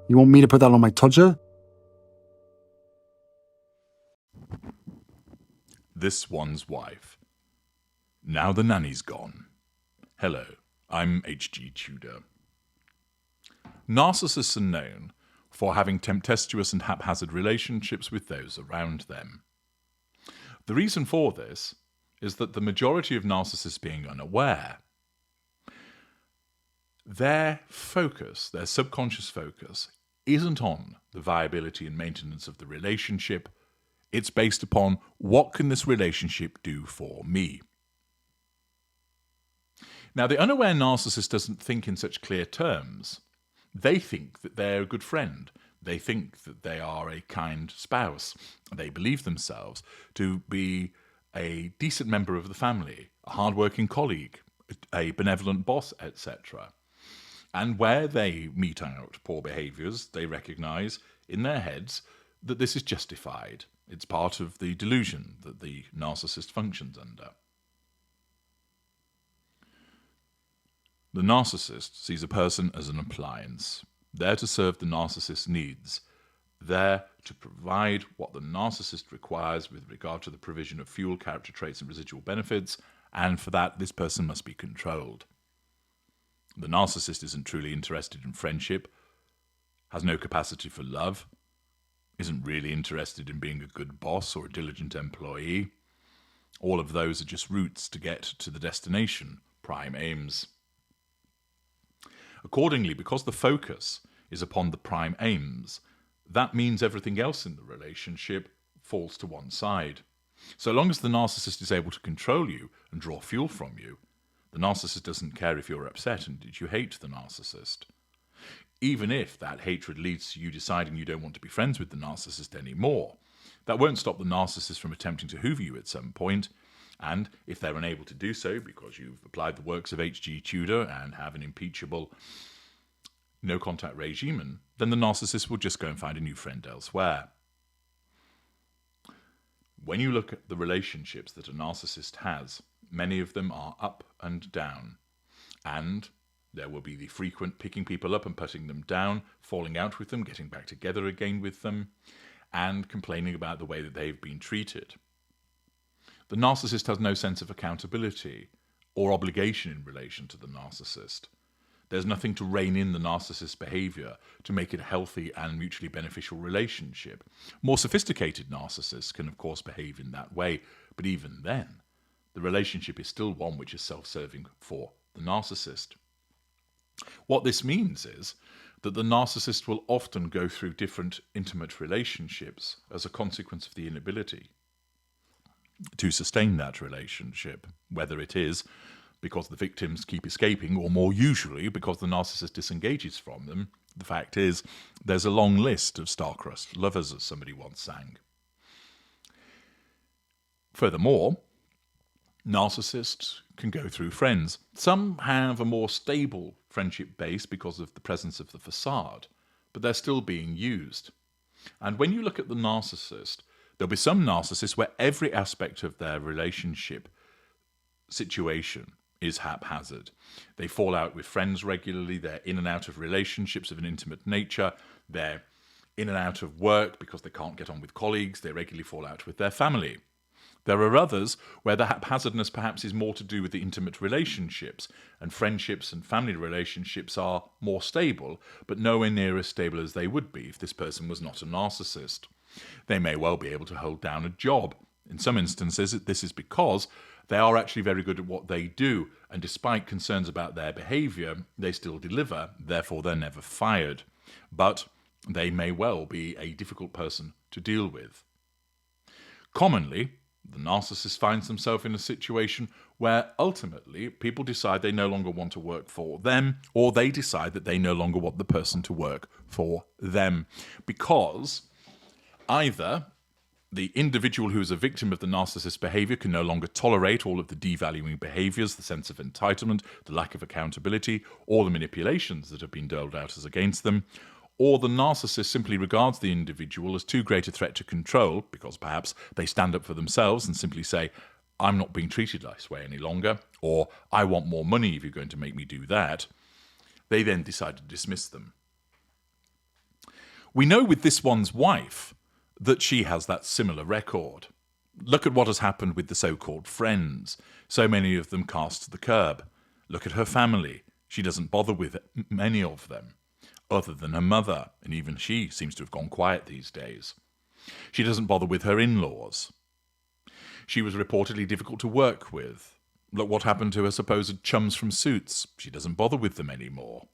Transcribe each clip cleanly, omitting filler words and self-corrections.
You want me to put that on my Tudor? This one's wife. Now the nanny's gone. Hello, I'm H.G. Tudor. Narcissists are known for having tempestuous and haphazard relationships with those around them. The reason for this is that the majority of narcissists being unaware, their focus, their subconscious focus, isn't on the viability and maintenance of the relationship. It's based upon what can this relationship do for me. Now, the unaware narcissist doesn't think in such clear terms. They think that they're a good friend. They think that they are a kind spouse. They believe themselves to be a decent member of the family, a hard-working colleague, a benevolent boss, etc. And where they mete out poor behaviours, they recognise in their heads that this is justified. It's part of the delusion that the narcissist functions under. The narcissist sees a person as an appliance, there to serve the narcissist's needs, there to provide what the narcissist requires with regard to the provision of fuel, character traits, and residual benefits, and for that, this person must be controlled. The narcissist isn't truly interested in friendship, has no capacity for love, isn't really interested in being a good boss or a diligent employee. All of those are just routes to get to the destination, prime aims. Accordingly, because the focus is upon the prime aims, that means everything else in the relationship falls to one side. So long as the narcissist is able to control you and draw fuel from you, the narcissist doesn't care if you're upset and you hate the narcissist. Even if that hatred leads to you deciding you don't want to be friends with the narcissist anymore, that won't stop the narcissist from attempting to hoover you at some point. And if they're unable to do so because you've applied the works of H.G. Tudor and have an impeachable no-contact regime, then the narcissist will just go and find a new friend elsewhere. When you look at the relationships that a narcissist has, many of them are up and down. And there will be the frequent picking people up and putting them down, falling out with them, getting back together again with them, and complaining about the way that they've been treated. The narcissist has no sense of accountability or obligation in relation to the narcissist. There's nothing to rein in the narcissist's behaviour to make it a healthy and mutually beneficial relationship. More sophisticated narcissists can, of course, behave in that way, but even then, the relationship is still one which is self-serving for the narcissist. What this means is that the narcissist will often go through different intimate relationships as a consequence of the inability to sustain that relationship, whether it is because the victims keep escaping or more usually because the narcissist disengages from them. The fact is, there's a long list of star-crossed lovers, as somebody once sang. Furthermore, narcissists can go through friends. Some have a more stable friendship base because of the presence of the facade, but they're still being used. And when you look at the narcissist, there'll be some narcissists where every aspect of their relationship situation is haphazard. They fall out with friends regularly, they're in and out of relationships of an intimate nature, they're in and out of work because they can't get on with colleagues, they regularly fall out with their family. There are others where the haphazardness perhaps is more to do with the intimate relationships, and friendships and family relationships are more stable, but nowhere near as stable as they would be if this person was not a narcissist. They may well be able to hold down a job. In some instances, this is because they are actually very good at what they do, and despite concerns about their behaviour, they still deliver, therefore they're never fired. But they may well be a difficult person to deal with. Commonly, the narcissist finds themselves in a situation where ultimately people decide they no longer want to work for them, or they decide that they no longer want the person to work for them, because either the individual who is a victim of the narcissist's behaviour can no longer tolerate all of the devaluing behaviours, the sense of entitlement, the lack of accountability, or the manipulations that have been doled out as against them, or the narcissist simply regards the individual as too great a threat to control, because perhaps they stand up for themselves and simply say, I'm not being treated this way any longer, or I want more money if you're going to make me do that. They then decide to dismiss them. We know with this one's wife that she has that similar record. Look at what has happened with the so-called friends. So many of them cast to the curb. Look at her family. She doesn't bother with many of them, other than her mother, and even she seems to have gone quiet these days. She doesn't bother with her in-laws. She was reportedly difficult to work with. Look what happened to her supposed chums from Suits. She doesn't bother with them anymore.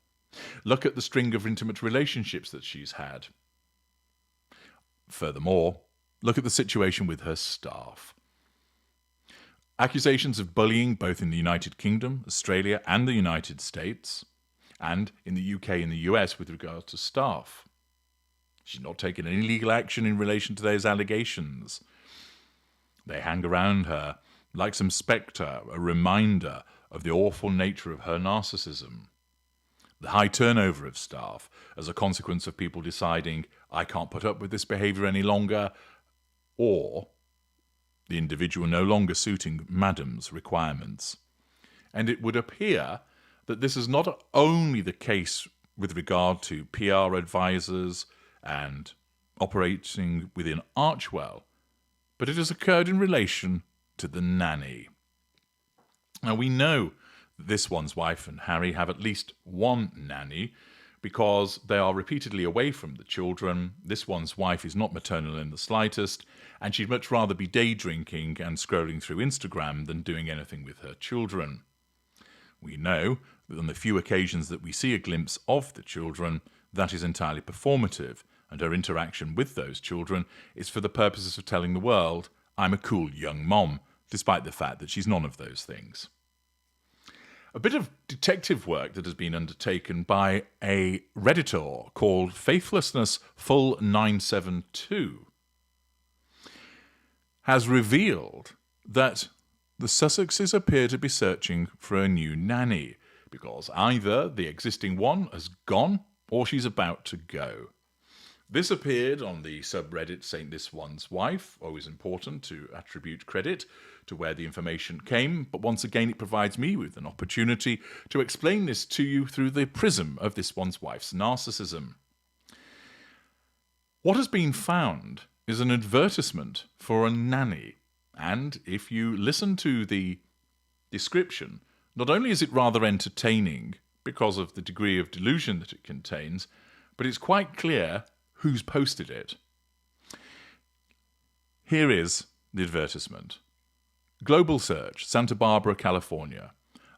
Look at the string of intimate relationships that she's had. Furthermore, look at the situation with her staff. Accusations of bullying both in the United Kingdom, Australia and the United States, and in the UK and the US with regard to staff. She's not taken any legal action in relation to those allegations. They hang around her like some spectre, a reminder of the awful nature of her narcissism. The high turnover of staff as a consequence of people deciding, I can't put up with this behaviour any longer, or the individual no longer suiting Madam's requirements. And it would appear that this is not only the case with regard to PR advisors and operating within Archewell, but it has occurred in relation to the nanny. Now we know that this one's wife and Harry have at least one nanny because they are repeatedly away from the children. This one's wife is not maternal in the slightest, and she'd much rather be day drinking and scrolling through Instagram than doing anything with her children. We know that on the few occasions that we see a glimpse of the children, that is entirely performative, and her interaction with those children is for the purposes of telling the world, I'm a cool young mom, despite the fact that she's none of those things. A bit of detective work that has been undertaken by a Redditor called Faithlessness Full 972 has revealed that the Sussexes appear to be searching for a new nanny because either the existing one has gone or she's about to go. This appeared on the subreddit Saint This One's Wife. Always important to attribute credit to where the information came, but once again it provides me with an opportunity to explain this to you through the prism of this one's wife's narcissism. What has been found is an advertisement for a nanny, and if you listen to the description, not only is it rather entertaining because of the degree of delusion that it contains, but it's quite clear who's posted it. Here is the advertisement. Global search, Santa Barbara, California.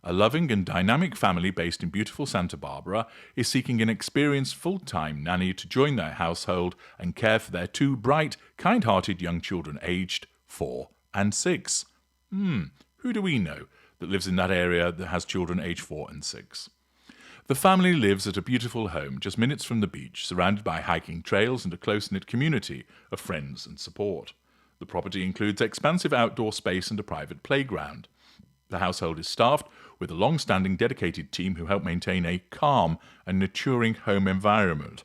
A loving and dynamic family based in beautiful Santa Barbara is seeking an experienced full-time nanny to join their household and care for their two bright, kind-hearted young children aged 4 and 6. Who do we know that lives in that area that has children aged 4 and 6? The family lives at a beautiful home just minutes from the beach, surrounded by hiking trails and a close-knit community of friends and support. The property includes expansive outdoor space and a private playground. The household is staffed with a long-standing dedicated team who help maintain a calm and nurturing home environment.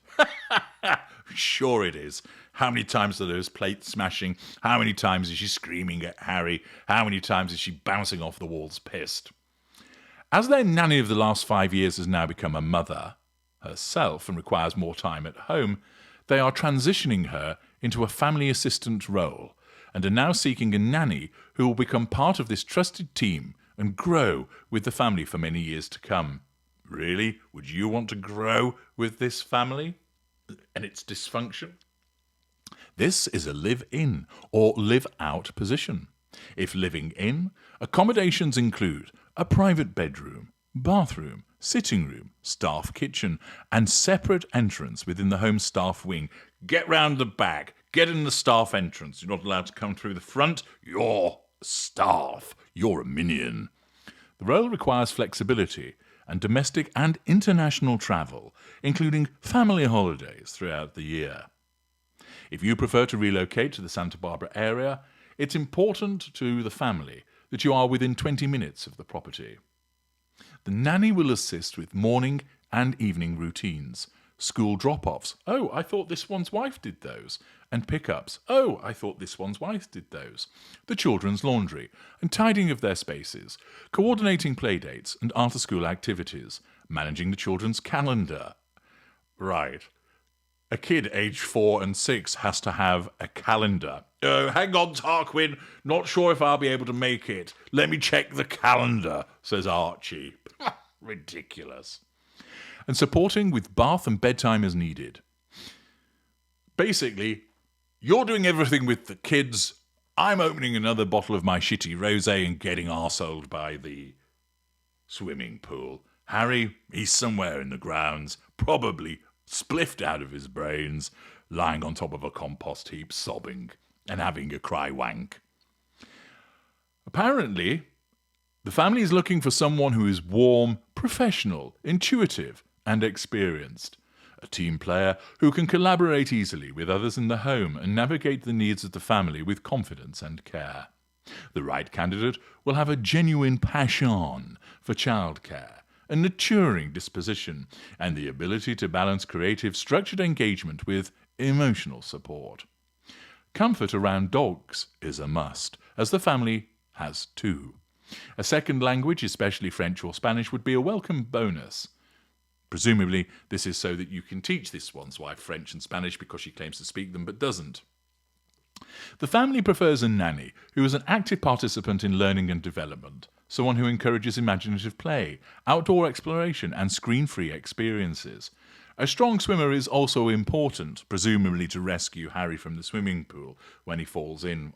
Sure it is. How many times are those plates smashing? How many times is she screaming at Harry? How many times is she bouncing off the walls pissed? As their nanny of the last 5 years has now become a mother herself and requires more time at home, they are transitioning her into a family assistant role and are now seeking a nanny who will become part of this trusted team and grow with the family for many years to come. Really? Would you want to grow with this family and its dysfunction? This is a live-in or live-out position. If living in, accommodations include a private bedroom, bathroom, sitting room, staff kitchen, and separate entrance within the home staff wing. Get round the back. Get in the staff entrance. You're not allowed to come through the front. You're staff. You're a minion. The role requires flexibility and domestic and international travel, including family holidays throughout the year. If you prefer to relocate to the Santa Barbara area, it's important to the family that you are within 20 minutes of the property. The nanny will assist with morning and evening routines, school drop-offs. Oh, I thought this one's wife did those. And pick-ups. Oh, I thought this one's wife did those. The children's laundry and tidying of their spaces, coordinating playdates and after-school activities, managing the children's calendar. Right. A kid aged 4 and 6 has to have a calendar. Oh, hang on, Tarquin. Not sure if I'll be able to make it. Let me check the calendar, says Archie. Ridiculous. And supporting with bath and bedtime as needed. Basically, you're doing everything with the kids. I'm opening another bottle of my shitty rosé and getting arseholed by the swimming pool. Harry, he's somewhere in the grounds, probably spliffed out of his brains, lying on top of a compost heap, sobbing and having a cry wank. Apparently, the family is looking for someone who is warm, professional, intuitive, and experienced. A team player who can collaborate easily with others in the home and navigate the needs of the family with confidence and care. The right candidate will have a genuine passion for childcare, a nurturing disposition, and the ability to balance creative, structured engagement with emotional support. Comfort around dogs is a must, as the family has two. A second language, especially French or Spanish, would be a welcome bonus. Presumably, this is so that you can teach this one's wife French and Spanish because she claims to speak them but doesn't. The family prefers a nanny who is an active participant in learning and development, someone who encourages imaginative play, outdoor exploration, and screen-free experiences. A strong swimmer is also important, presumably to rescue Harry from the swimming pool when he falls in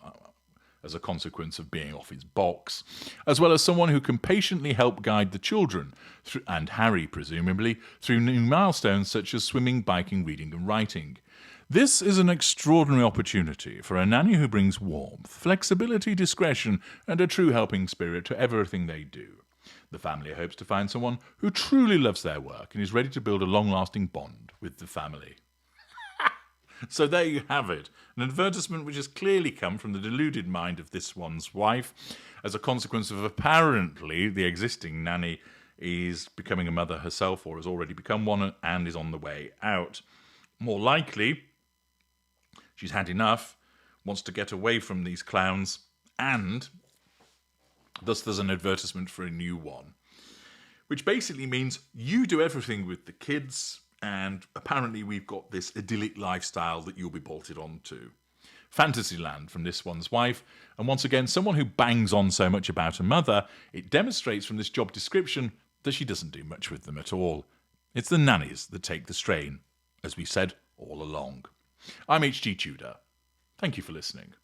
as a consequence of being off his box, as well as someone who can patiently help guide the children, and Harry presumably, through new milestones such as swimming, biking, reading and writing. This is an extraordinary opportunity for a nanny who brings warmth, flexibility, discretion, and a true helping spirit to everything they do. The family hopes to find someone who truly loves their work and is ready to build a long-lasting bond with the family. So there you have it, an advertisement which has clearly come from the deluded mind of this one's wife as a consequence of apparently the existing nanny is becoming a mother herself or has already become one and is on the way out. More likely, she's had enough, wants to get away from these clowns, and thus there's an advertisement for a new one, which basically means you do everything with the kids, and apparently we've got this idyllic lifestyle that you'll be bolted onto. Fantasyland from this one's wife, and once again, someone who bangs on so much about a mother, it demonstrates from this job description that she doesn't do much with them at all. It's the nannies that take the strain, as we said all along. I'm H.G. Tudor. Thank you for listening.